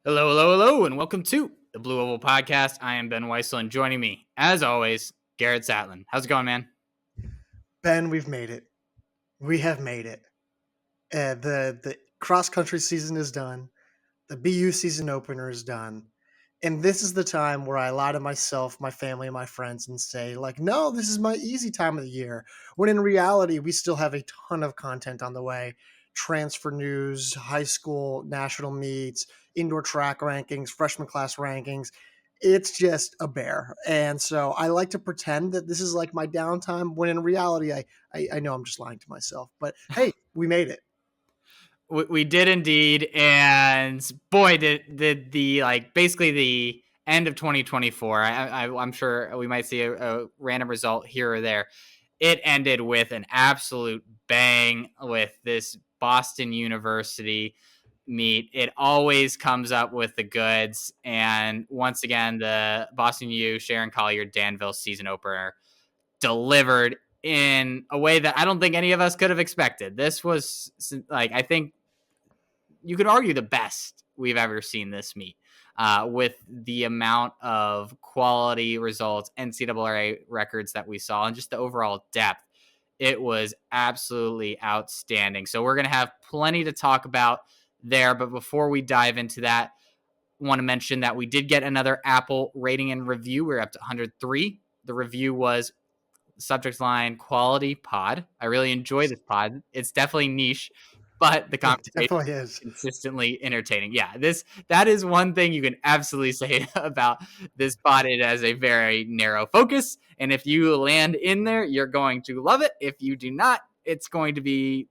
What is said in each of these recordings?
Hello, hello, hello, and welcome to the Blue Oval Podcast. I am Ben Weissel, and joining me, as always, Garrett Satlin. How's it going, man? Ben, we've made it. We have made it. The cross country season is done. The BU season opener is done. And this is the time where I lie to myself, my family, and my friends and say, like, no, this is my easy time of the year. When in reality, we still have a ton of content on the way. Transfer news, high school national meets, indoor track rankings, freshman class rankings. It's just a bear. And so I like to pretend that this is like my downtime when in reality, I know I'm just lying to myself. But hey, we made it. We did indeed, and boy, did the basically the end of 2024. I'm sure we might see a random result here or there. It ended with an absolute bang with this Boston University meet. It always comes up with the goods. And once again, the Boston U, Sharon Collier, Danville season opener delivered in a way that I don't think any of us could have expected. This was I think you could argue the best we've ever seen this meet. With the amount of quality results, NCAA records that we saw, and just the overall depth, it was absolutely outstanding. So we're going to have plenty to talk about there. But before we dive into that, I want to mention that we did get another Apple rating and review. We're up to 103. The review was subject line quality pod. I really enjoy this pod. It's definitely niche, but the It conversation definitely is. consistently entertaining. Yeah, that is one thing you can absolutely say about this pod. It has a very narrow focus, and if you land in there, you're going to love it. If you do not, it's going to be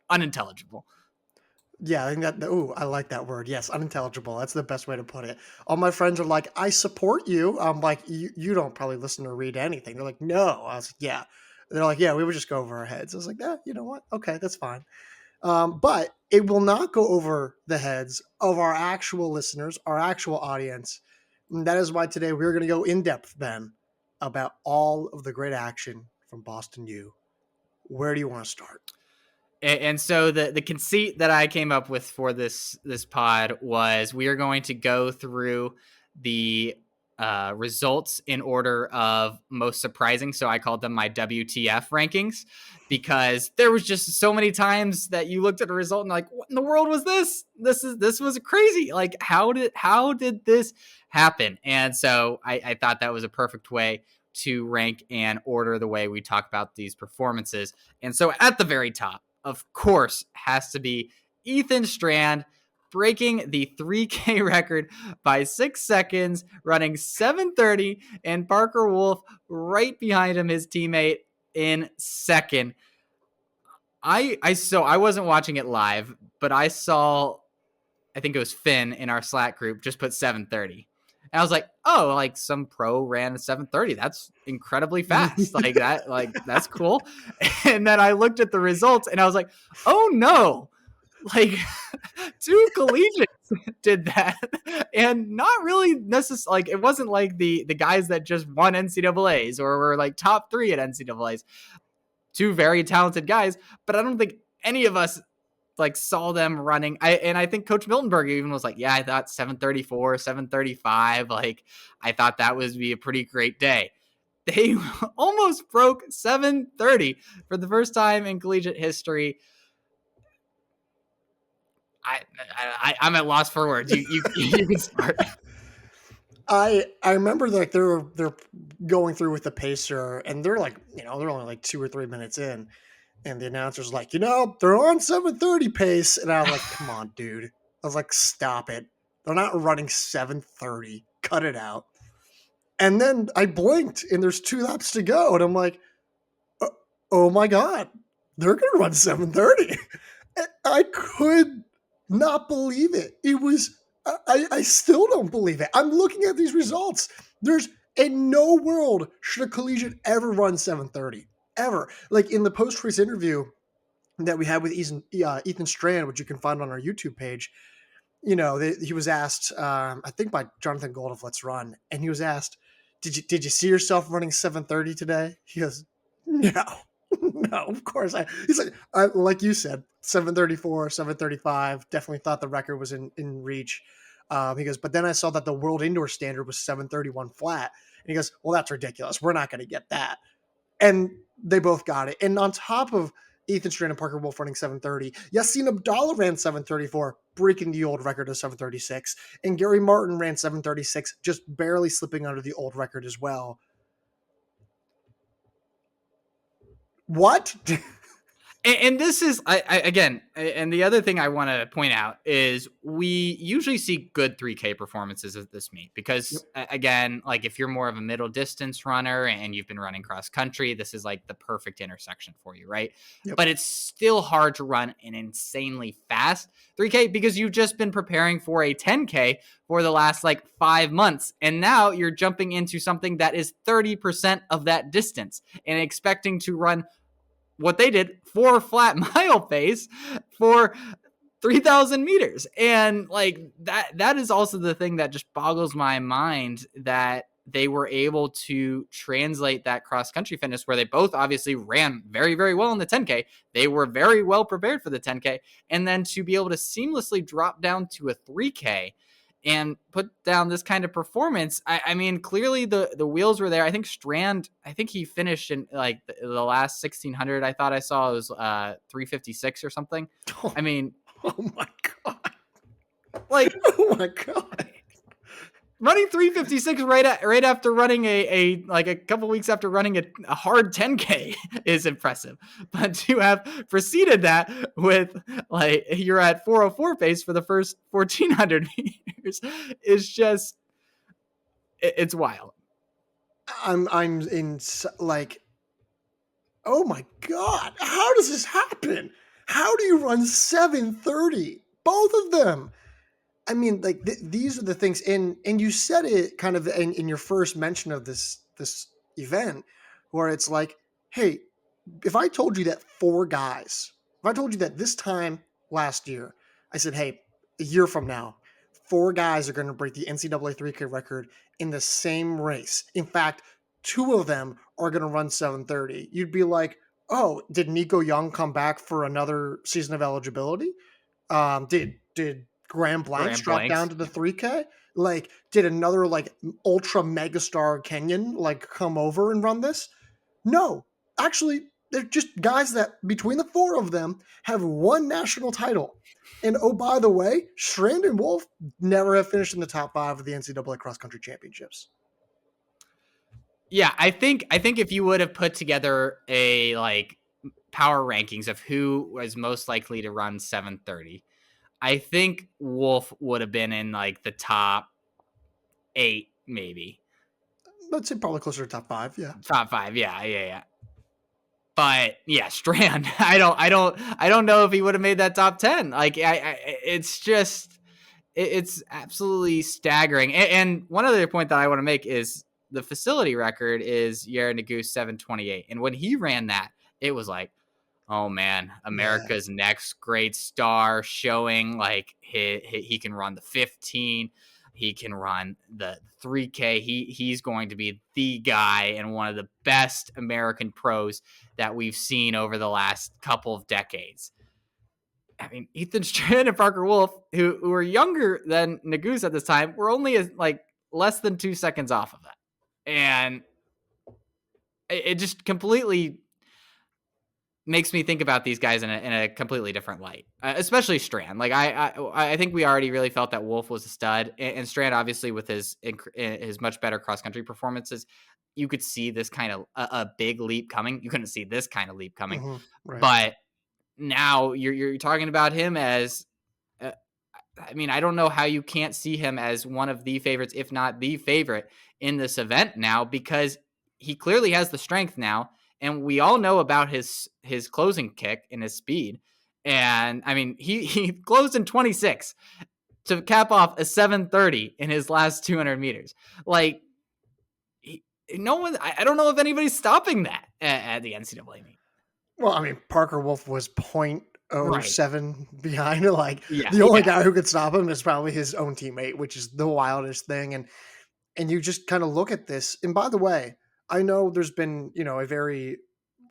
unintelligible. Yeah, I think that. Ooh, I like that word. Yes, unintelligible. That's the best way to put it. All my friends are like, "I support you." I'm like, "You don't probably listen or read anything." They're like, "No." I was like, "Yeah." They're like, "Yeah, we would just go over our heads." I was like, "Yeah, you know what? Okay, that's fine." But it will not go over the heads of our actual listeners, our actual audience. And that is why today we're going to go in depth, Ben, about all of the great action from Boston U. Where do you want to start? And so the conceit that I came up with for this pod was we are going to go through the results in order of most surprising. So I called them my WTF rankings because there was just so many times that you looked at a result and like, what in the world was this? This was crazy. Like how did this happen? And so I thought that was a perfect way to rank and order the way we talk about these performances. And so at the very top, of course, has to be Ethan Strand breaking the 3K record by 6 seconds, running 7:30, and Parker Wolfe right behind him, his teammate in second. I wasn't watching it live, but I saw, I think it was Finn in our Slack group just put 7:30. And I was like, oh, like some pro ran a 7:30. That's incredibly fast. That's cool. And then I looked at the results and I was like, oh no, like two collegiates did that. And not really necessarily, like, it wasn't like the guys that just won NCAAs or were like top three at NCAAs. Two very talented guys, but I don't think any of us like saw them running. I think Coach Miltenberg even was like, yeah, I thought 7:34, 7:35. Like I thought that would be a pretty great day. They almost broke 7:30 for the first time in collegiate history. I'm at loss for words. You can start. I remember like they're going through with the pacer and they're like, they're only like 2 or 3 minutes in, and the announcer's like, they're on 7:30 pace, and I was like, come on, dude. I was like, stop it. They're not running 7:30. Cut it out. And then I blinked and there's 2 laps to go, and I'm like, oh my god, they're gonna run 7:30. I could not believe it. It was I still don't believe it. I'm looking at these results. There's in no world should a collegiate ever run 7:30 ever. Like in the post race interview that we had with Ethan Strand, which you can find on our YouTube page. He was asked, I think by Jonathan Gold of Let's Run, and he was asked, "Did you see yourself running 7:30 today?" He goes, "No, no, of course." He's like you said, 7:34, 7:35. Definitely thought the record was in reach. He goes, but then I saw that the world indoor standard was 7:31 flat. And he goes, well, that's ridiculous. We're not going to get that. And they both got it. And on top of Ethan Strand and Parker Wolfe running 7:30, Yassine Abdallah ran 7:34, breaking the old record of 7:36. And Gary Martin ran 7:36, just barely slipping under the old record as well. What? And this is, again, and the other thing I want to point out is we usually see good 3K performances at this meet because, again, like if you're more of a middle distance runner and you've been running cross country, this is like the perfect intersection for you, right? Yep. But it's still hard to run an insanely fast 3K because you've just been preparing for a 10K for the last like 5 months. And now you're jumping into something that is 30% of that distance and expecting to run what they did, 4 flat mile pace for 3,000 meters. And like that is also the thing that just boggles my mind, that they were able to translate that cross country fitness where they both obviously ran very, very well in the 10K. They were very well prepared for the 10K. And then to be able to seamlessly drop down to a 3K and put down this kind of performance. I mean, clearly the wheels were there. I think Strand, I think he finished in like the last 1600. I thought I saw it was 356 or something. I mean, oh my God. Like, oh my God. Running 356 right after running a like a couple weeks after running a hard 10K is impressive. But to have preceded that with like you're at 404 pace for the first 1400 meters is just it's wild. I'm in like, oh my God, how does this happen? How do you run 7:30? Both of them. I mean, like these are the things, and you said it kind of in your first mention of this event, where it's like, hey, if I told you that if I told you that this time last year, I said, hey, a year from now, 4 guys are going to break the NCAA 3K record in the same race. In fact, 2 of them are going to run 7:30. You'd be like, oh, did Nico Young come back for another season of eligibility? Did Graham Blanks drop down to the 3K? Like, did another like ultra megastar Kenyan like come over and run this? No, actually, they're just guys that between the 4 of them have one national title. And oh, by the way, Strand and Wolfe never have finished in the top 5 of the NCAA cross country championships. Yeah, I think if you would have put together a like power rankings of who was most likely to run 7:30, I think Wolfe would have been in like the top 8, maybe. Let's say probably closer to top 5. Yeah, top 5. Yeah. But yeah, Strand. I don't know if he would have made that top 10. Like, it's just, it's absolutely staggering. And one other point that I want to make is the facility record is Yair Nuguse 7:28, and when he ran that, it was like, oh man, America's next great star, showing like he can run the 15, he can run the 3K. He's going to be the guy and one of the best American pros that we've seen over the last couple of decades. I mean, Ethan Strand and Parker Wolfe, who were younger than Nuguse at this time, were only like less than 2 seconds off of that, and it just completely makes me think about these guys in a completely different light, especially Strand. Like I think we already really felt that Wolfe was a stud, and Strand obviously with his much better cross country performances, you could see this kind of a big leap coming. You couldn't see this kind of leap coming, right. But now you're talking about him as. I mean, I don't know how you can't see him as one of the favorites, if not the favorite, in this event now, because he clearly has the strength now. And we all know about his closing kick and his speed. And I mean, he closed in 26 to cap off a 7:30 in his last 200 meters. Like, no one, I don't know if anybody's stopping that at the NCAA meet. Well, I mean, Parker Wolfe was 0.07 behind. Like, the only guy who could stop him is probably his own teammate, which is the wildest thing. And you just kind of look at this. And by the way, I know there's been, a very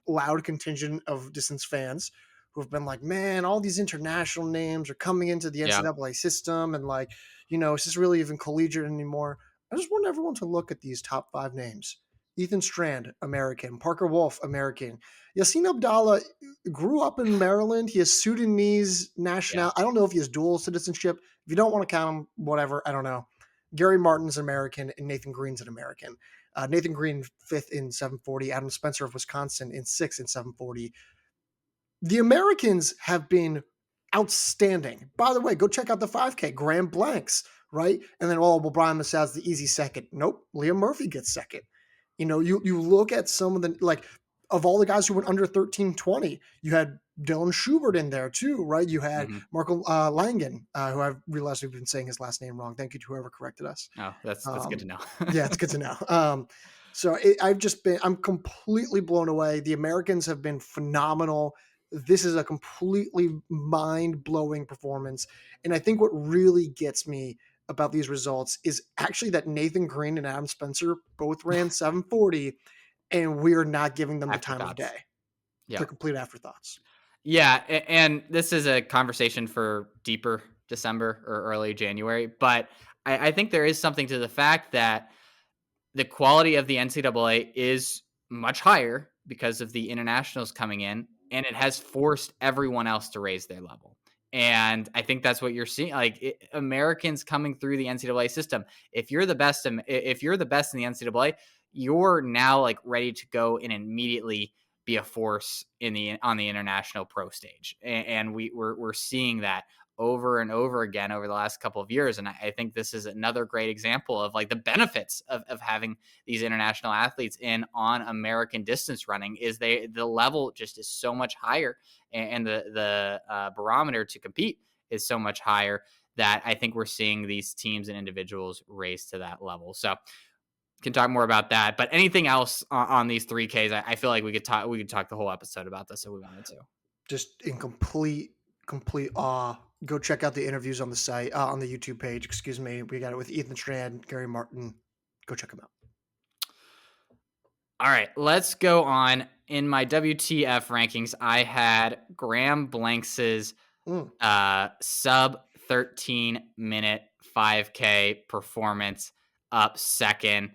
loud contingent of distance fans who have been like, man, all these international names are coming into the Yeah. NCAA system, and like, is this really even collegiate anymore? I just want everyone to look at these top 5 names. Ethan Strand, American. Parker Wolfe, American. Yassine Abdallah grew up in Maryland. He has Sudanese Yeah. nationality. I don't know if he has dual citizenship. If you don't want to count him, whatever. I don't know. Gary Martin's an American, and Nathan Green's an American. Nathan Green, 5th in 740. Adam Spencer of Wisconsin in 6th in 740. The Americans have been outstanding. By the way, go check out the 5K. Graham Blanks, right? And then, Brian Massad's the easy second. Nope. Liam Murphy gets second. You look at some of the, like, of all the guys who went under 1320, you had Dylan Schubert in there too, right? You had Mm-hmm. Marco Langen, who I've realized we've been saying his last name wrong. Thank you to whoever corrected us. Oh, that's good to know. Yeah, it's good to know. I'm completely blown away. The Americans have been phenomenal. This is a completely mind-blowing performance. And I think what really gets me about these results is actually that Nathan Green and Adam Spencer both ran 740, and we are not giving them the time of Afterthoughts. day. Yeah. They're complete afterthoughts. Yeah, and this is a conversation for deeper December or early January, but I think there is something to the fact that the quality of the NCAA is much higher because of the internationals coming in, and it has forced everyone else to raise their level. And I think that's what you're seeing. Like Americans coming through the NCAA system. If you're the best, if you're the best in the NCAA, you're now like ready to go and immediately be a force on the international pro stage. And we're seeing that over and over again over the last couple of years. And I think this is another great example of like the benefits of having these international athletes in on American distance running is the level just is so much higher, and the barometer to compete is so much higher that I think we're seeing these teams and individuals raise to that level. So can talk more about that, but anything else on these 3Ks, I feel like we could talk the whole episode about this if we wanted to. Just in complete awe. Go check out the interviews on the site, on the YouTube page. Excuse me. We got it with Ethan Strand, Gary Martin. Go check them out. All right, let's go on. In my WTF rankings, I had Graham Blanks's sub 13-minute 5K performance up second.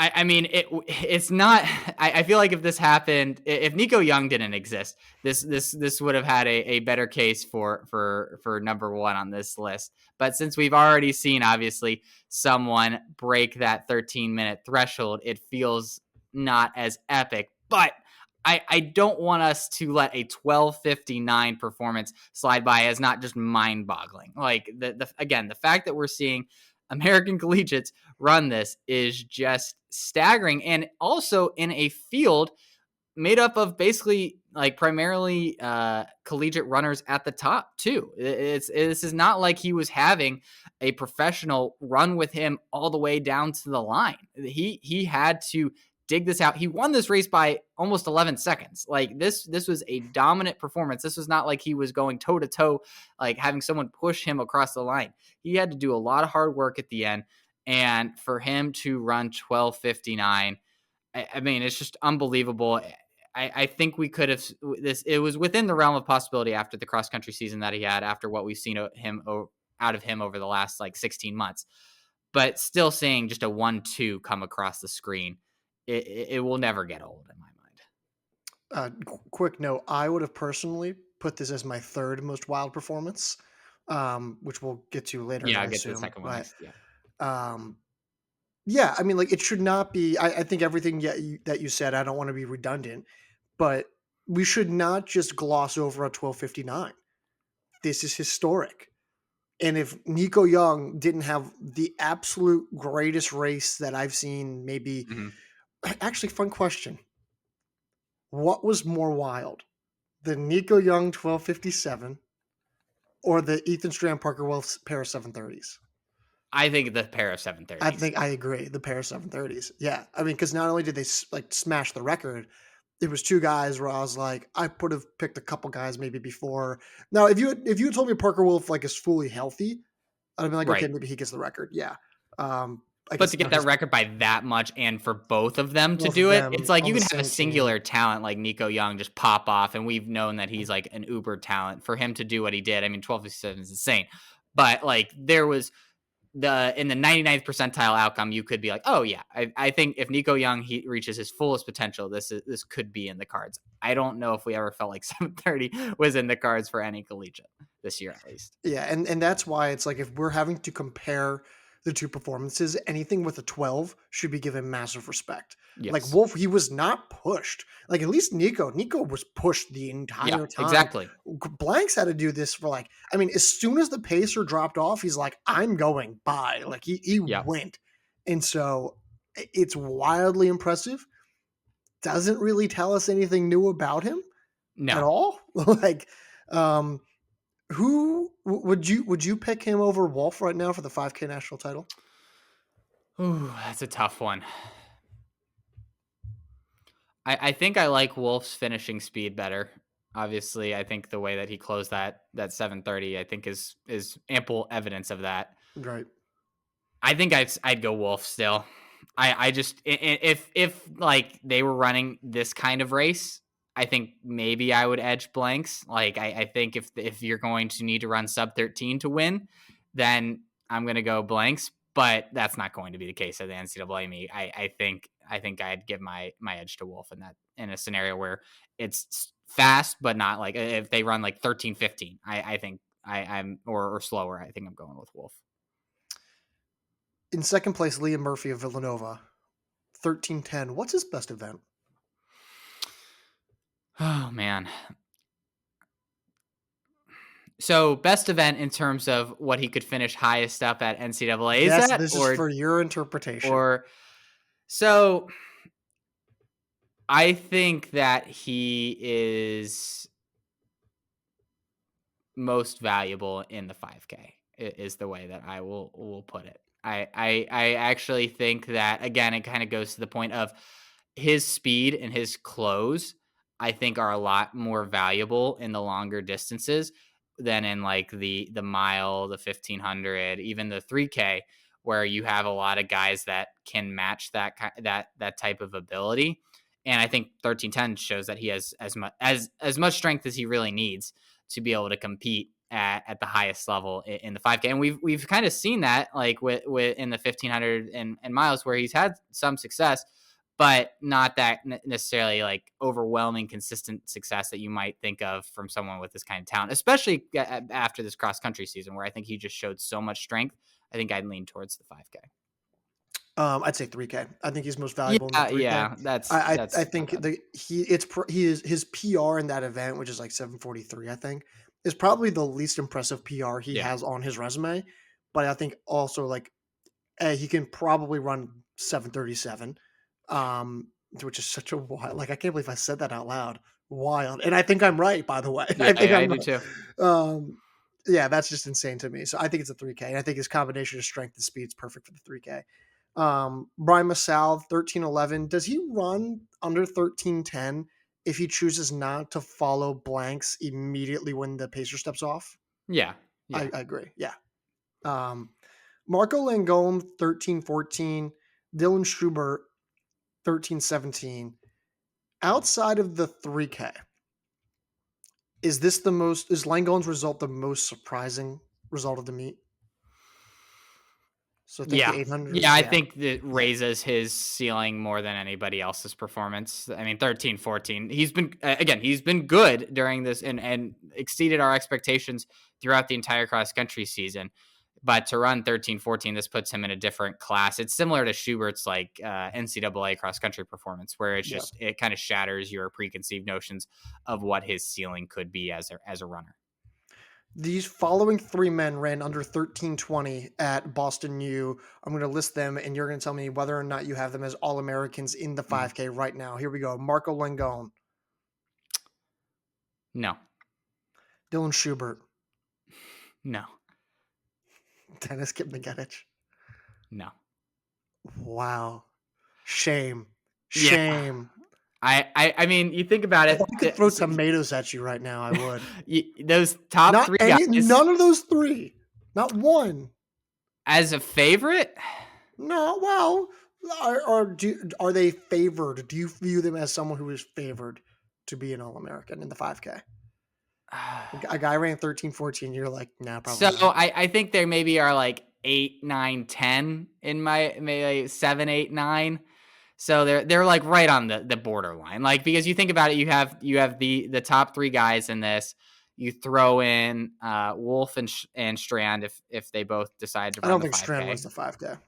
I mean, it's not. I feel like if this happened, if Nico Young didn't exist, this would have had a better case for number one on this list. But since we've already seen, obviously, someone break that 13-minute threshold, it feels not as epic. But I don't want us to let a 12:59 performance slide by as not just mind-boggling. Like again, the fact that we're seeing American collegiates run this is just staggering, and also in a field made up of basically like primarily collegiate runners at the top too. This is not like he was having a professional run with him all the way down to the line. He had to dig this out. He won this race by almost 11 seconds. Like this was a dominant performance. This was not like he was going toe to toe, like having someone push him across the line. He had to do a lot of hard work at the end, and for him to run 12:59, I mean, it's just unbelievable. I think we could have this. It was within the realm of possibility after the cross country season that he had, after what we've seen out of him over the last like 16 months. But still seeing just a 1-2 come across the screen, it will never get old in my mind. Quick note: I would have personally put this as my third most wild performance, which we'll get to later. Yeah, I'll get to the second one next. Yeah. Yeah, I mean, like it should not be. I think everything that you said. I don't want to be redundant, but we should not just gloss over a 12:59. This is historic. And if Nico Young didn't have the absolute greatest race that I've seen, maybe actually, fun question. What was more wild? The Nico Young 12:57 or the Ethan Strand Parker Wolfe pair of 7:30s? I think the pair of 7:30s. I agree. The pair of 7:30s. Yeah. I mean, because not only did they like smash the record, it was two guys where I was like, I would have picked a couple guys maybe before. Now, if you had told me Parker Wolfe like is fully healthy, I'd be like, okay, maybe he gets the record. Yeah. But to get that record by that much and for both of them to do it, it's like you can have a singular talent like Nico Young just pop off, and we've known that he's like an uber talent. For him to do what he did, I mean, 1257 is insane. But like there was in the 99th percentile outcome, you could be like, oh yeah, I think if Nico Young he reaches his fullest potential, this could be in the cards. I don't know if we ever felt like 730 was in the cards for any collegiate this year at least. Yeah, and that's why it's like if we're having to compare the two performances, anything with a 12 should be given massive respect. Yes. Like Wolfe, he was not pushed. Like at least Nico was pushed the entire time. Exactly. Blanks had to do this for like, I mean, as soon as the pacer dropped off, he's like, I'm going by. Like he went. And so it's wildly impressive. Doesn't really tell us anything new about him at all. Like, who would you pick him over Wolfe right now for the 5K national title? Ooh, that's a tough one. I think I like Wolfe's finishing speed better. Obviously, I think the way that he closed that 730, I think is ample evidence of that. Right. I think I'd go Wolfe still. I just if like they were running this kind of race, I think maybe I would edge Blanks. Like I think if you're going to need to run sub 13 to win, then I'm going to go Blanks. But that's not going to be the case at the NCAA meet. I think I'd give my edge to Wolfe in a scenario where it's fast, but not like if they run like 13-15. I think I'm or slower. I think I'm going with Wolfe. In second place, Liam Murphy of Villanova, 13:10. What's his best event? Oh man. So best event in terms of what he could finish highest up at NCAA. Yes, this is for your interpretation. So I think that he is most valuable in the 5K is the way that I will put it. I actually think that, again, it kind of goes to the point of his speed and his close, I think are a lot more valuable in the longer distances than in like the mile, the 1500, even the 3K, where you have a lot of guys that can match that type of ability. And I think 13:10 shows that he has as much strength as he really needs to be able to compete at the highest level in the 5K. And we've kind of seen that like with in the 1500 and miles where he's had some success, but not that necessarily like overwhelming consistent success that you might think of from someone with this kind of talent, especially after this cross country season where I think he just showed so much strength. I think I'd lean towards the 5K. I'd say 3K. I think he's most valuable in the 3K. Yeah, I think his PR in that event, which is like 743, I think, is probably the least impressive PR he has on his resume. But I think also like he can probably run 737, which is such a wild. Like I can't believe I said that out loud. Wild, and I think I'm right. By the way, yeah, I think I do too. Yeah, that's just insane to me. So I think it's a 3K, and I think his combination of strength and speed is perfect for the 3K. Brian Masal, 13:11. Does he run under 13:10 if he chooses not to follow Blanks immediately when the pacer steps off? Yeah. I agree. Yeah. Marco Langone, 13:14. Dylan Schubert, 13:17. Outside of the 3K, is Langone's result the most surprising result of the meet? So the 800. Yeah, I think that raises his ceiling more than anybody else's performance. I mean, 13-14. He's been good during this and exceeded our expectations throughout the entire cross country season. But to run 13-14, this puts him in a different class. It's similar to Schubert's like NCAA cross country performance, where it's just it kind of shatters your preconceived notions of what his ceiling could be as a runner. These following three men ran under 13:20 at Boston U. I'm going to list them, and you're going to tell me whether or not you have them as All-Americans in the 5K right now. Here we go. Marco Langone. No. Dylan Schubert. No. Dennis Kipnigetich. No. Wow. Shame. Yeah. I mean, you think about it. If I could throw tomatoes at you right now, I would. Those top three guys. None of those three. Not one. As a favorite? No, well, are they favored? Do you view them as someone who is favored to be an All American in the 5K? A guy ran 13:14. You're like, nah, So probably not. I think there maybe are like 8, 9, 10 in my maybe 7, 8, 9. So they're like right on the borderline. Like because you think about it, you have the top three guys in this. You throw in Wolfe and Strand if they both decide to I run don't the think Strand 5K. wins the 5K.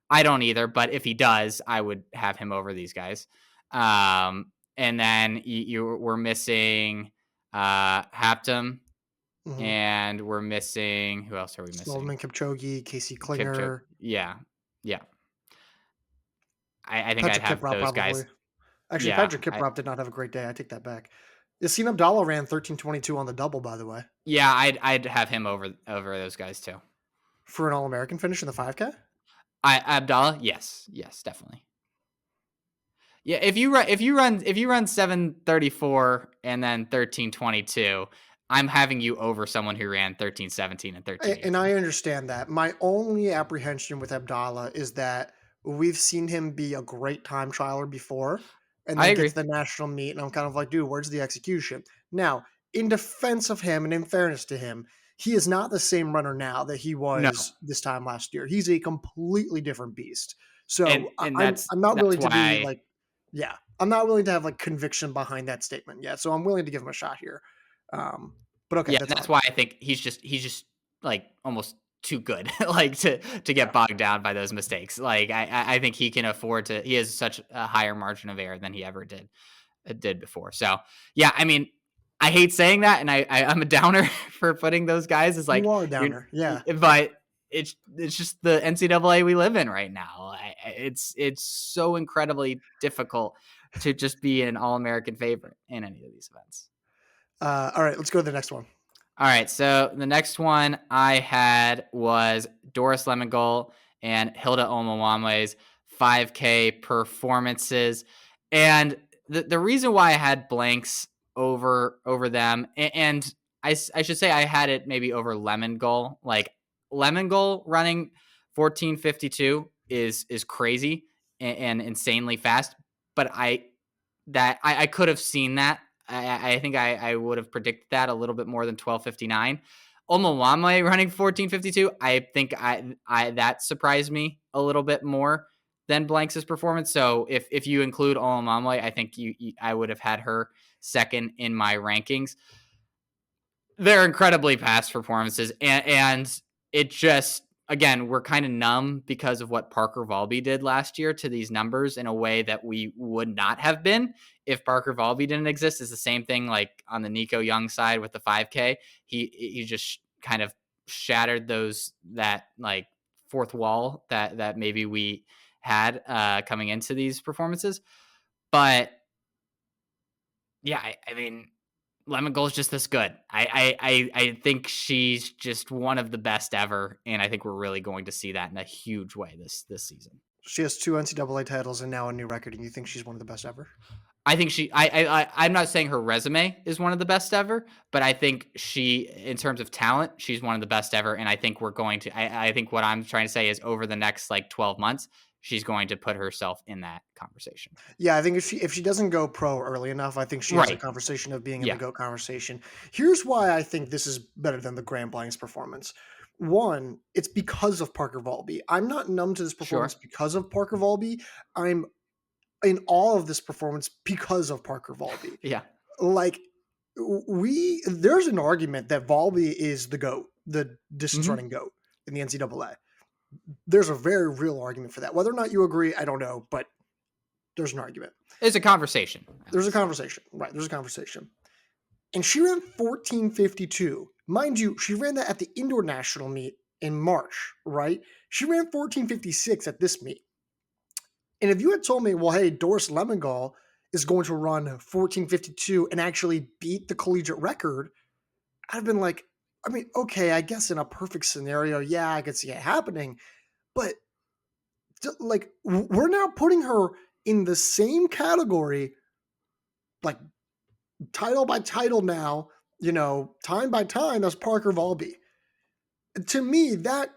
I don't either, but if he does, I would have him over these guys. And then you were missing Haptum, Mm-hmm. and we're missing who else are we missing? Sloman Kipchoge, Casey Kipchoge. Klinger, Yeah, yeah. I think I'd Patrick have Kiprop those probably. guys. Actually, Yeah, Patrick Kiprop did not have a great day. I take that back. Yassine Abdallah ran 13:22 on the double, by the way, yeah. I'd have him over those guys too. for an All American finish in the 5K. I Abdallah, yes, definitely. Yeah, if you run 7:34 and then 13:22, I'm having you over someone who ran 13:17 and And 13:18. I understand that. My only apprehension with Abdallah is that we've seen him be a great time trialer before and I then agree. gets the national meet. And I'm kind of like, dude, where's the execution? Now, in defense of him and in fairness to him, he is not the same runner now that he No, was this time last year. He's a completely different beast. and So and I'm not that's willing to why. be like, yeah, I'm not willing to have like conviction behind that statement yet. So I'm willing to give him a shot here. Um, but okay, Yeah, that's and that's fine. why I think he's just like almost too good, like to get Yeah. bogged down by those mistakes. Like I think he can afford to. He has such a higher margin of error than he ever did before. So yeah, I mean, I hate saying that, and I'm a downer for putting those guys as like You are a you're, downer. Yeah. but it's just the NCAA we live in right now. It's so incredibly difficult to just be an All American favorite in any of these events. All right, let's go to the next one. All right, so the next one I had was Doris Lemngole and Hilda Olemomoi's 5K performances, and the reason why I had blanks over them, and I should say I had it maybe over Lemngole. Like Lemngole running 14:52 is crazy and insanely fast, but I could have seen that. I think I would have predicted that a little bit more than 12:59. Olemomoi running 14:52. I think I that surprised me a little bit more than Blanks' performance. So if you include Olemomoi, I think I would have had her second in my rankings. They're incredibly past performances, and it just again we're kind of numb because of what Parker Valby did last year to these numbers in a way that we would not have been if Parker Valby didn't exist. It's the same thing like on the Nico Young side with the 5K. He just kind of shattered that like fourth wall that maybe we had coming into these performances. But yeah, I mean Lemon is just this good. I think she's just one of the best ever, and I think we're really going to see that in a huge way this season. She has two NCAA titles and now a new record, and you think she's one of the best ever? I think I'm not saying her resume is one of the best ever, but I think she, in terms of talent, she's one of the best ever. And I think we're going to, I think what I'm trying to say is over the next like 12 months, she's going to put herself in that conversation. Yeah, I think if she doesn't go pro early enough, I think she has a Right. conversation of being in the Yeah. GOAT conversation. Here's why I think this is better than the Graham Blanks performance. One, it's because of Parker Valby. I'm not numb to this performance Sure. because of Parker Valby. I'm in awe of this performance because of Parker Valby. Yeah. Like there's an argument that Valby is the GOAT, the distance Hmm. running GOAT in the NCAA. There's a very real argument for that. Whether or not you agree, I don't know, but there's an argument. It's a conversation. There's a conversation, right? There's a conversation. And she ran 14:52. Mind you, she ran that at the indoor national meet in March, right? She ran 14:56 at this meet. And if you had told me, well, hey, Doris Lemngole is going to run 14:52 and actually beat the collegiate record, I'd have been like, I mean, okay, I guess in a perfect scenario, yeah, I could see it happening. But like, we're now putting her in the same category, like title by title now, time by time as Parker Valby. To me, that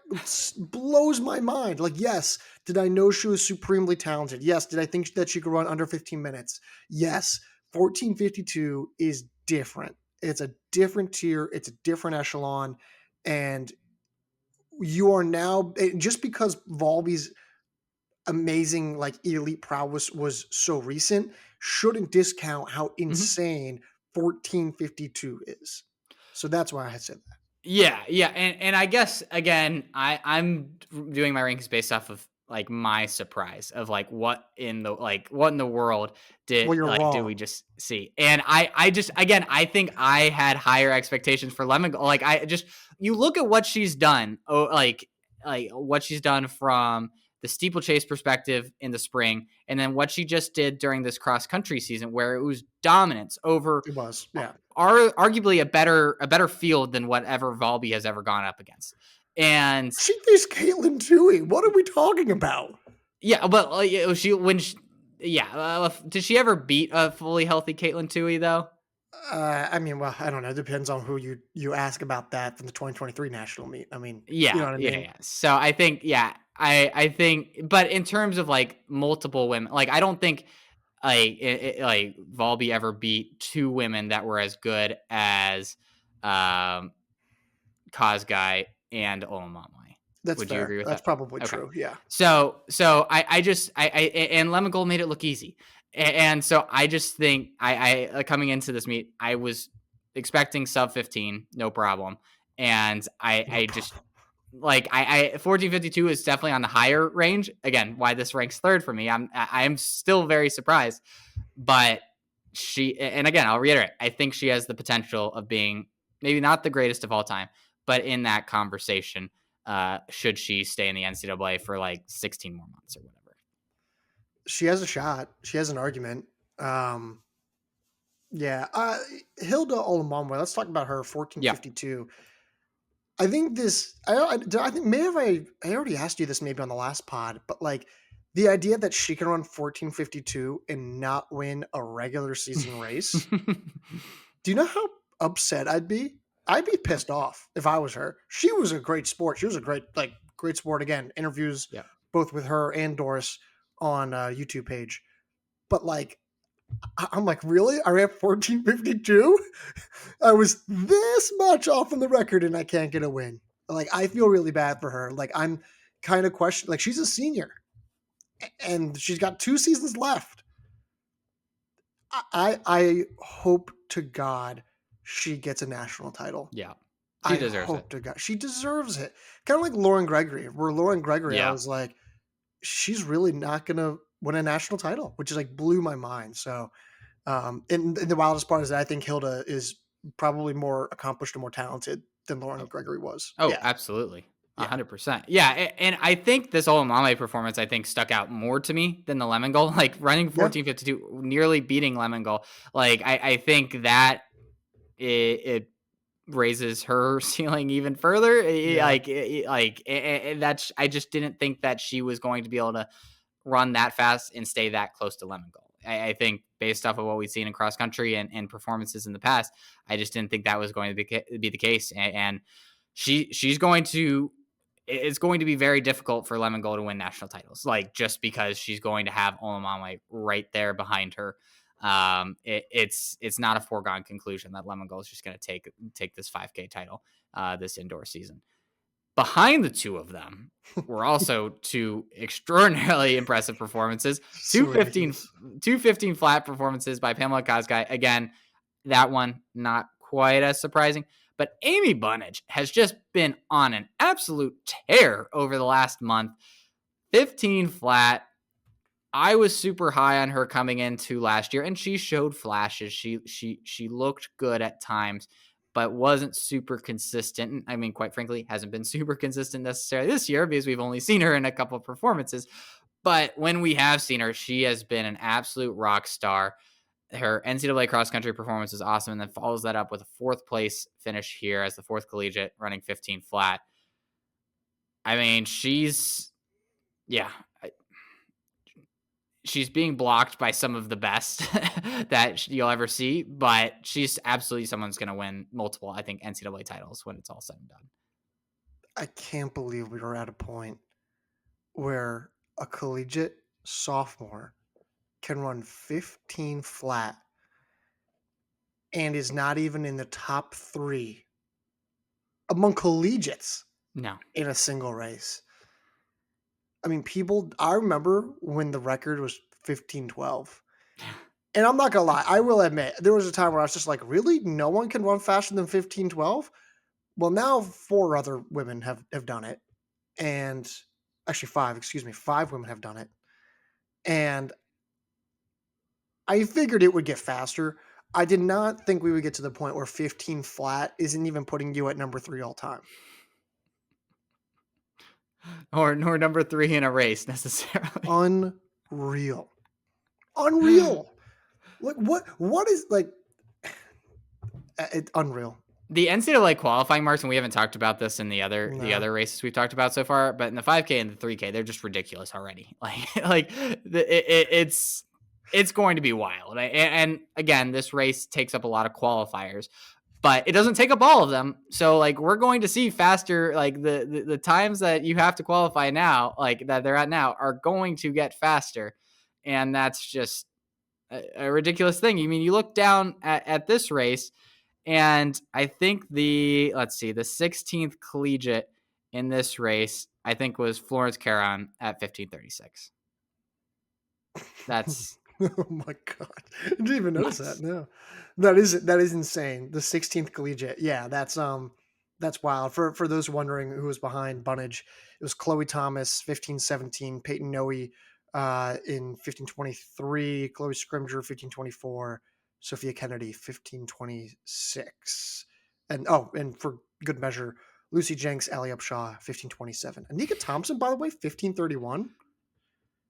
blows my mind. Like, yes, did I know she was supremely talented? Yes. Did I think that she could run under 15 minutes? Yes. 14:52 is different. It's a different tier. It's a different echelon. And you are now, just because Volby's amazing, like elite prowess was so recent, shouldn't discount how Mhm. insane 14:52 is. So that's why I had said that. Yeah, and I guess again, I'm doing my rankings based off of like my surprise of like what in the world Well, you're did we wrong. just see? And I just again I think I had higher expectations for Lemon. Like I just you look at what she's done, like what she's done from the steeplechase perspective in the spring, and then what she just did during this cross country season, where it was dominance over It was, yeah. are arguably a better field than whatever Volby has ever gone up against. And She faced Caitlin Toohey. What are we talking about? yeah, but yeah, did she ever beat a fully healthy Caitlin Toohey though? I mean, well, I don't know. It depends on who you ask about that from the 2023 national meet. I mean, you Yeah, know what I yeah, mean? yeah. So I think yeah, I think, but in terms of like multiple women, like I don't think like Volby ever beat two women that were as good as um Kazgai and Olemomoi. That's Would you fair. agree with That's that? probably Okay. true. Yeah. So I just and Lemngole made it look easy. And so I just think coming into this meet, I was expecting sub 15, no problem. And No I just problem. like I 1452 is definitely on the higher range. Again, why this ranks third for me. I'm still very surprised, but and again, I'll reiterate, I think she has the potential of being maybe not the greatest of all time, but in that conversation, should she stay in the NCAA for like 16 more months or whatever. She has a shot. She has an argument. Um, yeah. Hilda Olemomoi. Let's talk about her. Yeah. 14:52. I think this. I think maybe have I already asked you this maybe on the last pod, but like the idea that she can run 14:52 and not win a regular season race. Do you know how upset I'd be? I'd be pissed off if I was her. She was a great sport. She was a great sport. Again, interviews Yeah. both with her and Doris on YouTube page. But like, I'm like, really? I ran 14:52. I was this much off from the record, and I can't get a win. Like, I feel really bad for her. Like, I'm kind of questioning. Like, she's a senior, and she's got 2 seasons left. I hope to God she gets a national title. Yeah. She I deserves it. hope to God she deserves it. Kind of like Lauren Gregory. Where Lauren Gregory, I Yeah. was like, she's really not gonna win a national title, which is like blew my mind. So, and the wildest part is that I think Hilda is probably more accomplished and more talented than Lauren Gregory was. Oh, Yeah, absolutely. yeah, 100%. Yeah, and I think this Olemomoi performance I think stuck out more to me than the Lemongole. Like running yeah. 14:52, nearly beating Lemongole. Like I think that it raises her ceiling even further. Yeah. That's I just didn't think that she was going to be able to run that fast and stay that close to Lemongole. I think based off of what we've seen in cross country and performances in the past, I just didn't think that was going to be the case. And she's going to it's going to be very difficult for Lemongole to win national titles, like just because she's going to have Olemomoi right there behind her. It's not a foregone conclusion that Lemongole is just going to take this 5K title this indoor season. Behind the two of them were also two extraordinarily impressive performances. So 215, ridiculous. 215 flat performances by Pamela Kosgei. Again, that one not quite as surprising. But Amy Bunnage has just been on an absolute tear over the last month. 15 flat. I was super high on her coming into last year, and she showed flashes. She looked good at times, but wasn't super consistent. I mean, quite frankly, hasn't been super consistent necessarily this year because we've only seen her in a couple of performances. But when we have seen her, she has been an absolute rock star. Her NCAA cross country performance is awesome, and then follows that up with a fourth place finish here as the fourth collegiate running 15 flat. I mean, yeah, she's being blocked by some of the best that you'll ever see, but she's absolutely someone's going to win multiple, I think, NCAA titles when it's all said and done. I can't believe we were at a point where a collegiate sophomore can run 15 flat and is not even in the top 3 among collegiates No. in a single race. I mean, I remember when the record was 15:12. And I'm not gonna lie, I will admit, there was a time where I was just like, really? No one can run faster than 15:12? Well, now 4 other women have done it. And actually 5, excuse me, 5 women have done it. And I figured it would get faster. I did not think we would get to the point where 15 flat isn't even putting you at number 3 all time. Or number 3 in a race necessarily. Unreal. Unreal. Like what is like it's unreal. The NCAA qualifying marks, and we haven't talked about this in the No. other races we've talked about so far, but in the 5K and the 3K, they're just ridiculous already. It's going to be wild. And again, this race takes up a lot of qualifiers, but it doesn't take up all of them. So like we're going to see faster, like the times that you have to qualify now, like that they're at now, are going to get faster, and that's just a ridiculous thing. I mean, you look down at this race. And I think the 16th collegiate in this race, I think, was Florence Caron at 15:36. That's Oh my god! I didn't even notice that. No, that is insane. The 16th collegiate. Yeah, that's wild. For those wondering who was behind Bunnage, it was Chloe Thomas 15:17, Peyton Noe in 15:23, Chloe Scrimger 15:24, Sophia Kennedy 15:26, and for good measure, Lucy Jenks, Allie Upshaw 15:27, Anika Thompson, by the way, 15:31.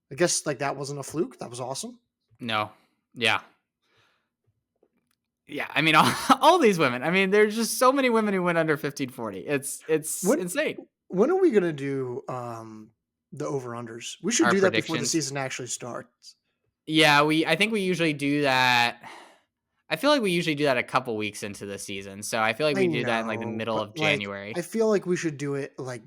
I guess like that wasn't a fluke. That was awesome. no, yeah. Yeah, I mean, all these women. I mean, there's just so many women who went under 15:40. It's insane. When are we gonna do the over unders? We should Our do that before the predictions. season actually starts. Yeah, I think we usually do that. I feel like we usually do that a couple weeks into the season. So I feel like I we do that in like the know, middle but of like January. I feel like we should do it like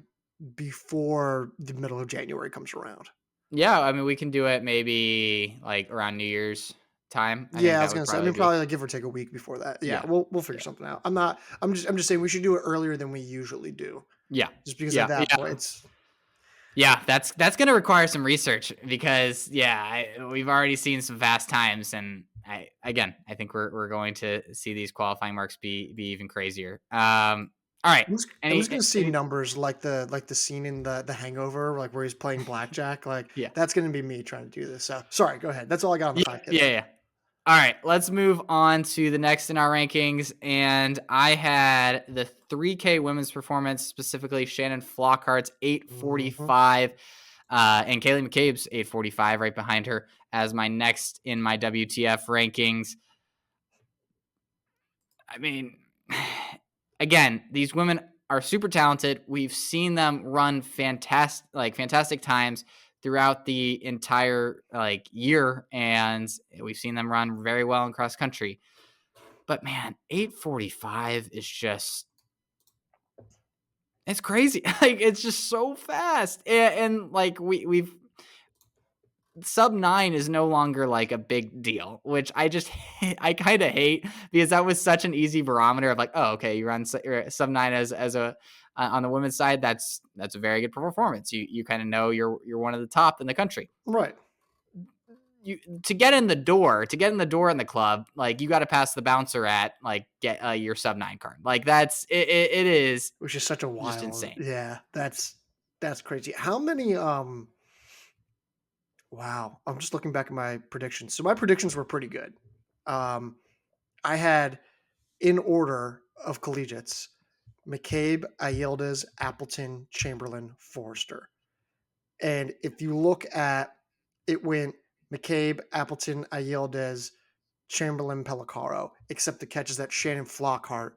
before the middle of January comes around. Yeah, I mean, we can do it maybe like around New Year's time. I think Yeah, I that was would gonna say. I probably mean, be. probably like give or take a week before that. Yeah, Yeah. we'll figure Yeah. something out. I'm just saying we should do it earlier than we usually do. Yeah. Just because at Yeah. that point Yeah. it's Yeah. That's going to require some research because, we've already seen some fast times. And I think we're going to see these qualifying marks be even crazier. All right. I'm just gonna see Any, numbers like the scene in the Hangover, like where he's playing blackjack. Like yeah. that's gonna be me trying to do this. So sorry, go ahead. That's all I got on the Yeah. 5K. Yeah. Yeah. All right, let's move on to the next in our rankings. And I had the 3K women's performance, specifically Shannon Flockhart's 8:45, and Ceili McCabe's 8:45 right behind her as my next in my WTF rankings. I mean, again, these women are super talented. We've seen them run fantastic times throughout the entire year, and we've seen them run very well in cross country. But man, 8:45 is just it's crazy. Like it's just so fast. And like we've sub 9 is no longer like a big deal, which I kind of hate because that was such an easy barometer of like, oh, okay, you run sub 9 as a on the women's side, that's a very good performance. You kind of know you're one of the top in the country. Right. To get in the door in the club, like you got to pass the bouncer at like get your sub 9 card. Like that's it is Which is such a just wild. insane. Yeah, that's crazy. How many wow. I'm just looking back at my predictions. So my predictions were pretty good. I had in order of collegiates, McCabe, Ayildes, Appleton, Chamberlain, Forrester. And if you look at it went McCabe, Appleton, Ayildes, Chamberlain, Pellicaro, except the catch is that Shannon Flockhart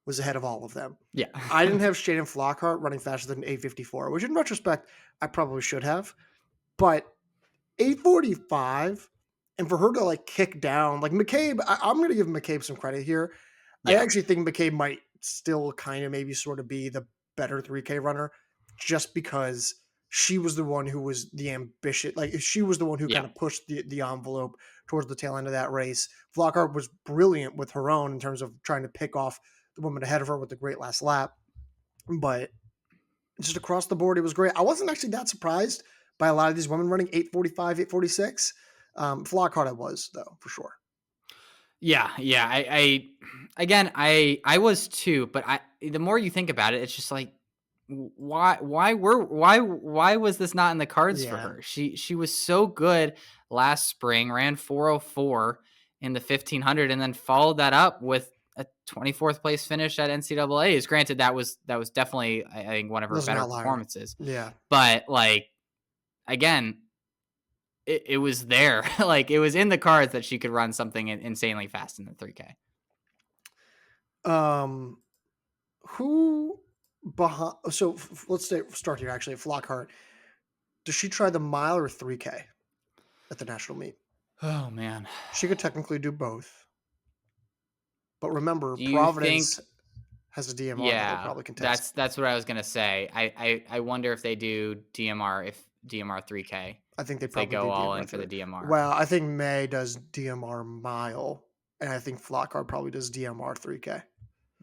was ahead of all of them. Yeah. I didn't have Shannon Flockhart running faster than 8:54, which in retrospect, I probably should have. But 8:45, and for her to like kick down, like McCabe, I'm going to give McCabe some credit here. Yeah. I actually think McCabe might still kind of maybe sort of be the better 3K runner. just because she was the one who was the ambitious, like she was the one who Yeah. kind of pushed the envelope towards the tail end of that race. Flockhart was brilliant with her own in terms of trying to pick off the woman ahead of her with the great last lap. But just across the board, it was great. I wasn't actually that surprised by a lot of these women running 8:45, 8:46. Flockhart I was, though, for sure. Yeah, yeah. I was too, but the more you think about it, it's just like, why was this not in the cards for Yeah. her? She was so good last spring, ran 4:04 in the 1500, and then followed that up with a 24th place finish at NCAA's. Granted, that was definitely, I think, one of her That was an better outlier. performances. Yeah. But like, again, it was there. Like, it was in the cards that she could run something insanely fast in the 3K. Who behind? So let's start here. Actually, Flockhart. Does she try the mile or 3K at the national meet? Oh man. She could technically do both, but remember, Do you think? Providence has a DMR that they'll Yeah, probably contest. that's what I was gonna say. I wonder if they do DMR, if DMR 3K, I think they if they probably go do all DMR in for the 3. DMR. Well, I think May does DMR mile, and I think Flockhart probably does DMR 3K.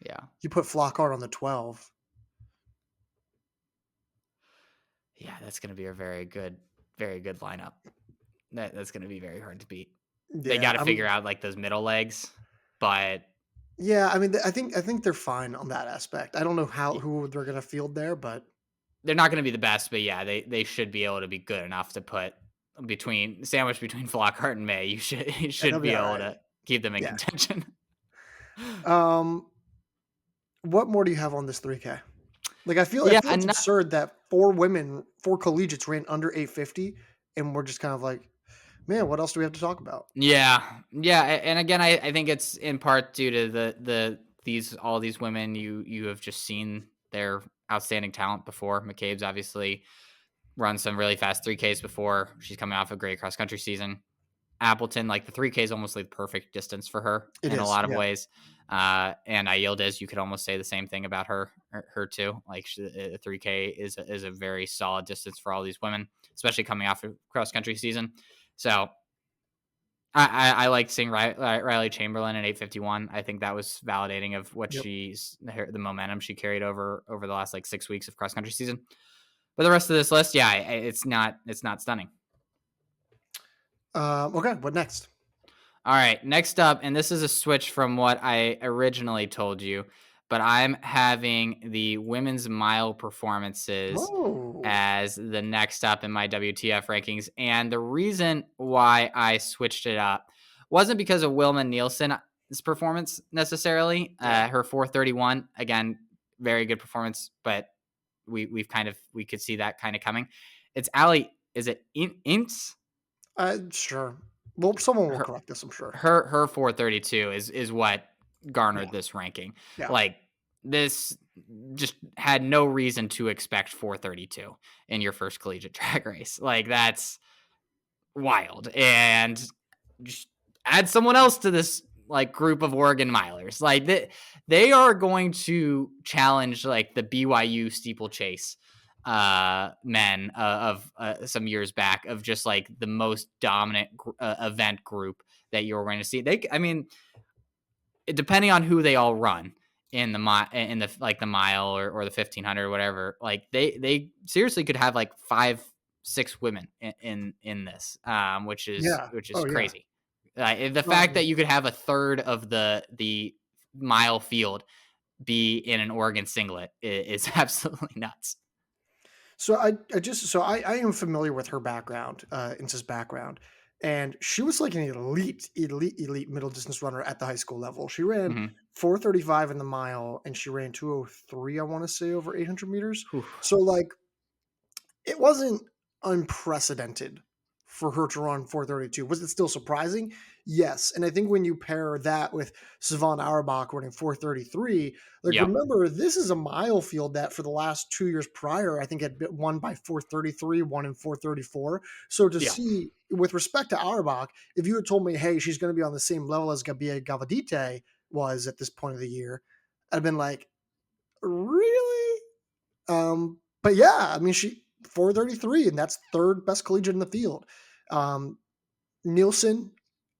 Yeah, You put Flockhart on the 12. yeah, that's gonna be a very good lineup. That's gonna be very hard to beat. They Yeah, got to figure out like those middle legs, but yeah. I mean, I think they're fine on that aspect. I don't know who they're gonna field there, but they're not gonna be the best. But yeah, they should be able to be good enough to put sandwich between Flockhart and May. You yeah, they'll should be be all able right. to keep them in Yeah. contention. What more do you have on this 3K? Like, I feel Yeah, it's absurd that 4 collegiates ran under 850, and we're just kind of like, man, what else do we have to talk about? Yeah, yeah, and again, I think it's in part due to all these women you have just seen their outstanding talent before. McCabe's obviously run some really fast 3Ks before. She's coming off a great cross country season. Appleton, like the 3K is almost like the perfect distance for her It in a is, lot of yeah. ways. And Yildiz, you could almost say the same thing about her too. Like, a 3K is a very solid distance for all these women, especially coming off a cross country season. So I like seeing Riley Chamberlain at 8:51. I think that was validating of what Yep. the momentum she carried over the last like 6 weeks of cross country season. But the rest of this list, yeah, it's not stunning. Okay, what next? All right, next up, and this is a switch from what I originally told you, but I'm having the women's mile performances Oh, as the next up in my WTF rankings. And the reason why I switched it up wasn't because of Wilma Nielsen's performance necessarily. yeah. Her 4:31, again, very good performance, but we could see that kind of coming. It's Ali. Is it Ince? Sure. Well, someone will Her correct this, I'm sure. her 4:32 is what Yeah, garnered this ranking. yeah. Like, this just had no reason to expect 4:32 in your first collegiate track race. Like, that's wild. And just add someone else to this like group of Oregon milers. Like, they are going to challenge like the BYU steeplechase men of some years back, of just like the most dominant event group that you're going to see. I mean, depending on who they all run in the like the mile or the 1500 or whatever, like they seriously could have like 5-6 women in this, which is Yeah. Oh, yeah. crazy. The fact that you could have a third of the mile field be in an Oregon singlet is absolutely nuts. So I am familiar with her background, Ince's background, and she was like an elite middle distance runner at the high school level. She ran Mm-hmm. 4:35 in the mile, and she ran 2:03, I want to say, over 800 meters. Whew. So like, it wasn't unprecedented for her to run 4:32. Was it still surprising? Yes. And I think when you pair that with Savon Auerbach running 4:33, like, Yep. remember, this is a mile field that for the last 2 years prior, I think had been won by 4:33, one in 4:34. So to Yeah. see, with respect to Auerbach, if you had told me, hey, she's going to be on the same level as Gabia Gavadite was at this point of the year, I'd have been like, really? But yeah, I mean, she 4:33, and that's third best collegiate in the field. Um, Nielsen,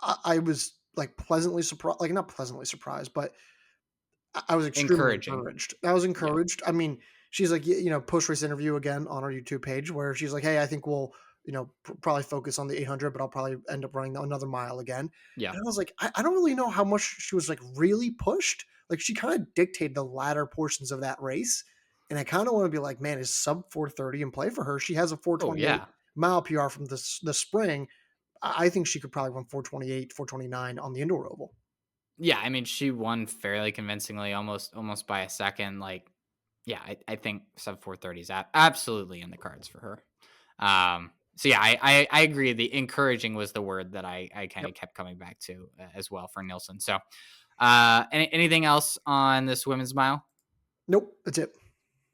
I was like pleasantly surprised, like not pleasantly surprised, but I was extremely Encouraging. encouraged. I was Yeah. encouraged. I mean, she's like, post race interview again on our YouTube page where she's like, "Hey, I think we'll, probably focus on the 800, but I'll probably end up running another mile again." Yeah. And I was like, I don't really know how much she was like really pushed. Like she kind of dictated the latter portions of that race, and I kind of want to be like, man, is sub 4:30 in play for her? She has a Oh 4:28 yeah. mile PR from the spring. I think she could probably run 4:28, 4:29 on the indoor oval. Yeah, I mean, she won fairly convincingly, almost by a second. Like, yeah, I think sub 430 is absolutely in the cards for her. So yeah, I agree. The encouraging was the word that I kind Yep. of kept coming back to as well for Nielsen. So, anything else on this women's mile? Nope. That's it.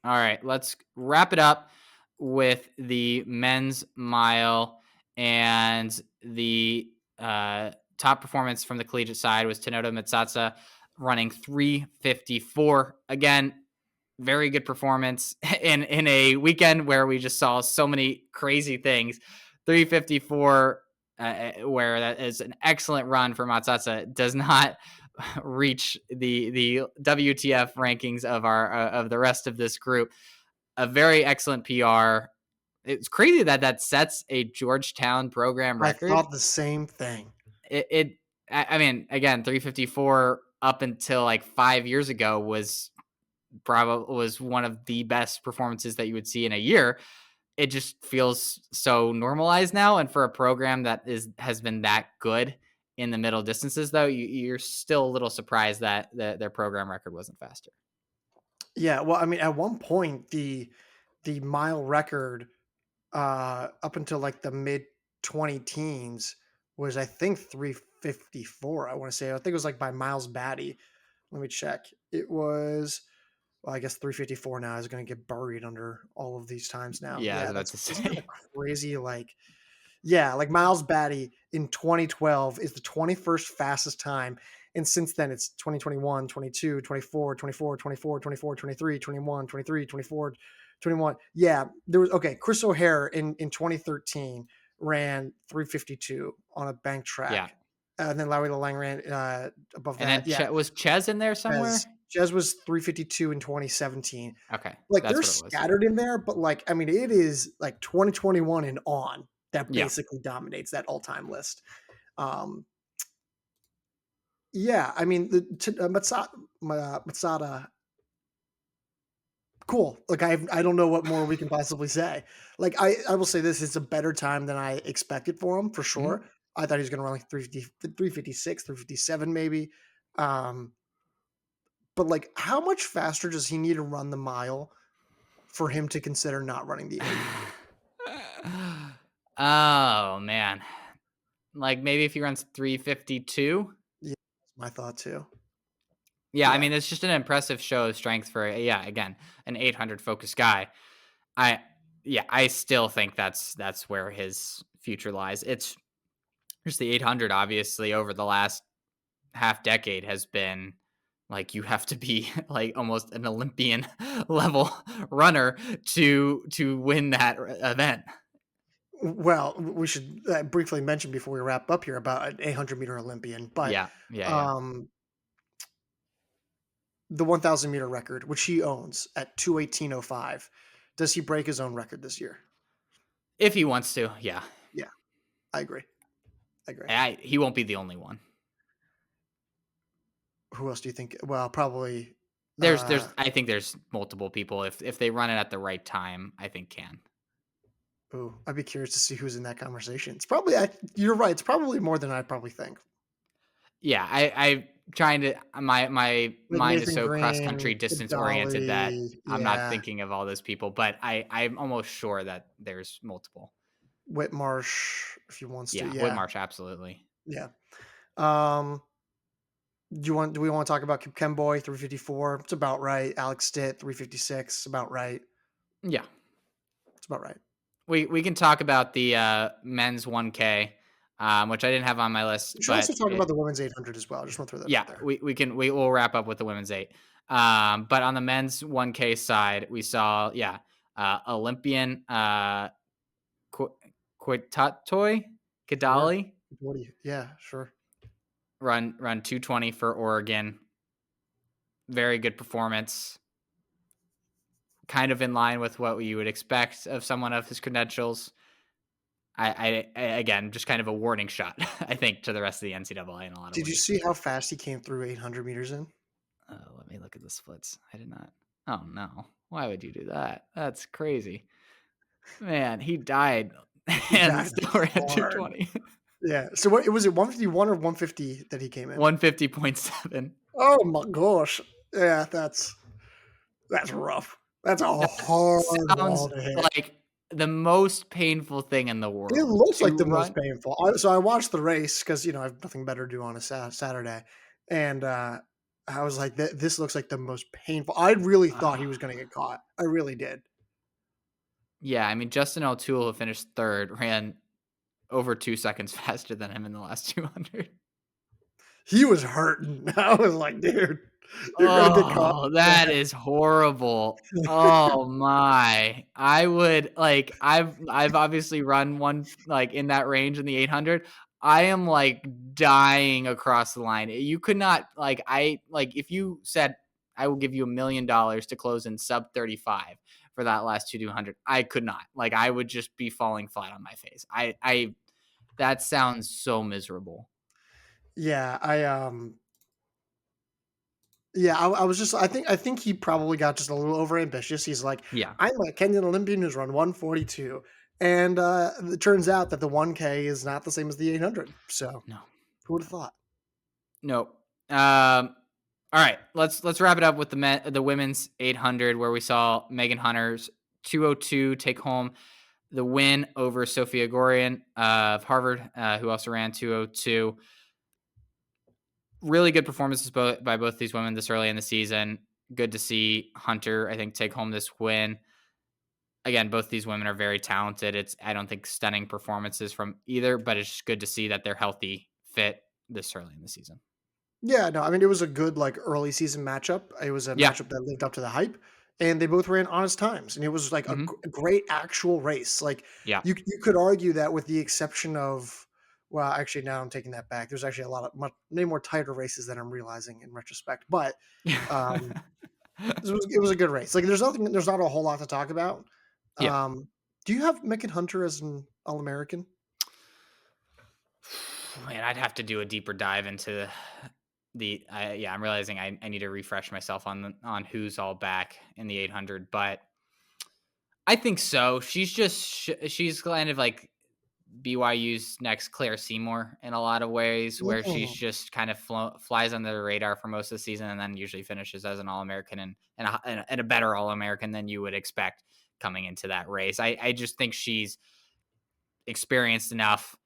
All right, let's wrap it up with the men's mile, and the top performance from the collegiate side was Tinoda Matsatsa running 3:54. Again, very good performance in a weekend where we just saw so many crazy things. 3:54, where that is an excellent run for Matsatsa, does not reach the WTF rankings of our of the rest of this group. A very excellent PR. It's crazy that that sets a Georgetown program I record. thought the same thing. It I mean, again, 3:54 up until like 5 years ago was one of the best performances that you would see in a year. It just feels so normalized now, and for a program that has been that good in the middle distances, though, you're still a little surprised that their program record wasn't faster. Yeah, well, I mean, at one point, the mile record up until like the mid 20 teens was, I think, 3:54. I want to say, I think it was like by Miles Batty. Let me check. It was, well, I guess 3:54 now is going to get buried under all of these times now. Yeah, I was Yeah, about that's, to isn't that say. a crazy, like, yeah, like Miles Batty in 2012 is the 21st fastest time. And since then, it's 2021, 22, 24, 24, 24, 24, 23, 21, 23, 24, 21. Yeah, there was, okay, Chris O'Hare in 2013 ran 3:52 on a bank Yeah, track. And then Larry LeLang ran above and then that. Yeah, Was Ches in there somewhere? Jez was 3:52 in 2017. Okay, Like, that's they're what it was. scattered in there, but, like, I mean, it is, like, 2021 and on that Yeah, basically dominates that all-time list. Um, yeah, I mean, the t Matsada, cool. Like, I don't know what more we can possibly say. Like, I will say this, it's a better time than I expected for him, for mhm. sure. I thought he was gonna run, like, 356, 357 maybe. Um, but, like, how much faster does he need to run the mile for him to consider not running the 8? Oh man, like maybe if he runs 3:52. Yeah, that's my thought too. Yeah, I Yeah. mean, it's just an impressive show of strength for yeah, again, an 800 focused guy. I yeah, I still think that's where his future lies. It's just the 800 obviously over the last half decade has been like you have to be like almost an Olympian level runner to win that event. Well, we should briefly mention before we wrap up here about an 800-meter Olympian, but Yeah, yeah, yeah. um, the 1,000-meter record, which he owns at 2:18:05, does he break his own record this year? If he wants to, yeah. Yeah, I agree. I agree. He won't be the only one. Who else do you think? Well, probably. There's I think there's multiple people if they run it at the right time, I think can. Ooh, I'd be curious to see who's in that conversation. It's probably. You're right. It's probably more than I probably think. Yeah, I trying to my Like mind is Nathan so cross country Green, distance oriented that Dolly, I'm not yeah, thinking of all those people, but I'm almost sure that there's multiple. Whitmarsh, if he wants to. Yeah, Yeah, Whitmarsh, absolutely. yeah. Um, do we want to talk about Kemboy 3:54? It's about right. Alex Stitt 3:56, about right. Yeah. It's about right. We can talk about the men's 1K, which I didn't have on my list, We should also but talk about the women's 800 as well. I just want to throw that yeah, out there. we will wrap up with the women's 8. But on the men's 1K side, we saw Olympian Quitatoy Sure. Kadali What do you? Yeah, sure. run 220 for Oregon. Very good performance. Kind of in line with what you would expect of someone of his credentials. I again, just kind of a warning shot, I think, to the rest of the NCAA in a lot of Did you ways. see how fast he came through 800 meters in? Let me look at the splits. I did not. Oh no! Why would you do that? That's crazy, man. He died He and died still ran hard. 220. Yeah. So what was it? 151 or 150 that he came in? 150.7. Oh my gosh. Yeah, that's rough. That's a hard Sounds wall to hit. like the most painful thing in the It world looks like to the most run. painful. So I watched the race because I have nothing better to do on a Saturday, and I was like, "This looks like the most painful." I really thought he was going to get caught. I really did. Yeah, I mean, Justin O'Toole, who finished third, ran over 2 seconds faster than him in the last 200. He was hurting. I was like, "Dude, you're going to get caught." Oh, that is horrible. Oh my. I would like I've obviously run one like in that range in the 800. I am like dying across the line. You could not like if you said I will give you $1,000,000 to close in sub 35 for that last 200. I could not. Like I would just be falling flat on my face. I that sounds so miserable. Yeah, I was just I think he probably got just a little over ambitious. He's like, Yeah. I'm a Kenyan Olympian who's run 142. And it turns out that the 1K is not the same as the 800. So No. who would have thought? Nope. All right, let's wrap it up with the women's 800 where we saw Meghan Hunter's 202 take home the win over Sophia Gorriaran of Harvard, who also ran 202. Really good performances by both these women this early in the season. Good to see Hunter, I think, take home this win. Again, both these women are very talented. I don't think stunning performances from either, but it's just good to see that they're healthy, fit this early in the season. Yeah, no, I mean, it was a good, like, early season matchup. It was a Yeah. matchup that lived up to the hype, and they both ran honest times, and it was, like, Hmm. a great actual race. Like, Yeah. you could argue that with the exception of well, actually, now I'm taking that back. There's actually a lot of many more tighter races than I'm realizing in retrospect, but, um, it was a good race. Like, there's not a whole lot to talk about. Yeah. Um, do you have Meghan Hunter as an All-American? Man, I'd have to do a deeper dive into yeah, I'm realizing I need to refresh myself on who's all back in the 800, but I think so. She's kind of like BYU's next Claire Seymour in a lot of ways, where she's Mm, just kind of flies under the radar for most of the season, and then usually finishes as an All American and a better All American than you would expect coming into that race. I just think she's experienced enough.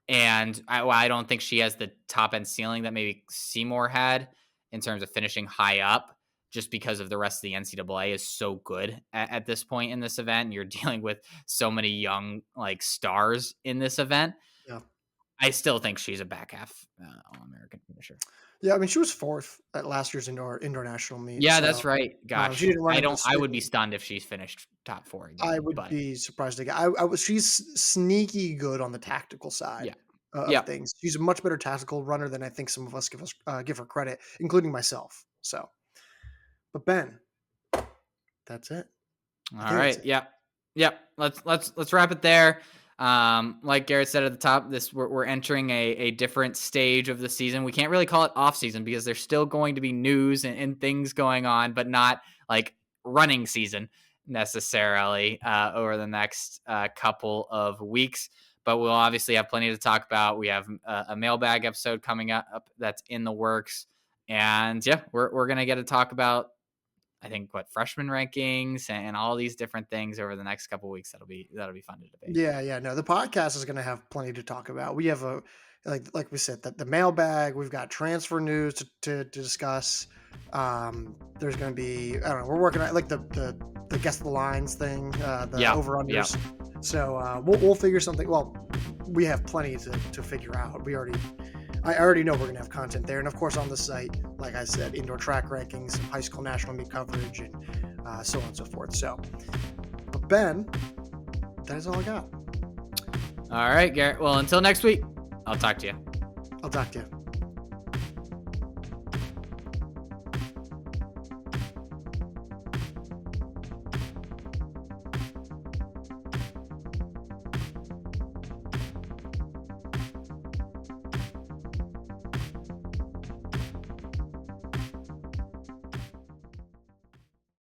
And I don't think she has the top end ceiling that maybe Seymour had in terms of finishing high up, just because of the rest of the NCAA is so good at this point in this event. You're dealing with so many young like stars in this event. yeah. I still think she's a back half All American finisher. Yeah, I mean, she was 4th at last year's indoor national meet, Yeah, so, that's right. she Gosh, didn't run into I would be stunned if she's finished top 4 I again. would But be surprised again. I was she's sneaky good on the tactical yeah, side, of yep. things. She's a much better tactical runner than I think some of us give her credit, including myself, so but Ben, that's it. I All think that's right. it. Yep. Yep. Let's wrap it there. Like Garrett said at the top, we're entering a different stage of the season. We can't really call it off season because there's still going to be news and things going on, but not like running season necessarily over the next couple of weeks. But we'll obviously have plenty to talk about. We have a mailbag episode coming up that's in the works, and yeah, we're gonna get to talk about I think freshman rankings and all these different things over the next couple of weeks. That'll be fun to debate. Yeah, yeah, no, the podcast is gonna have plenty to talk about. We have like we said, the mailbag, we've got transfer news to discuss. There's gonna be, I don't know, we're working on like the guess the lines thing, the Yeah, over yeah, unders. So we'll figure something. Well, we have plenty to figure out. I already know we're gonna have content there, and of course on the site, like I said, indoor track rankings, high school national meet coverage, and so on and so forth. So, but Ben, that is all I got. All right, Garrett. Well, until next week, I'll talk to you. I'll talk to you.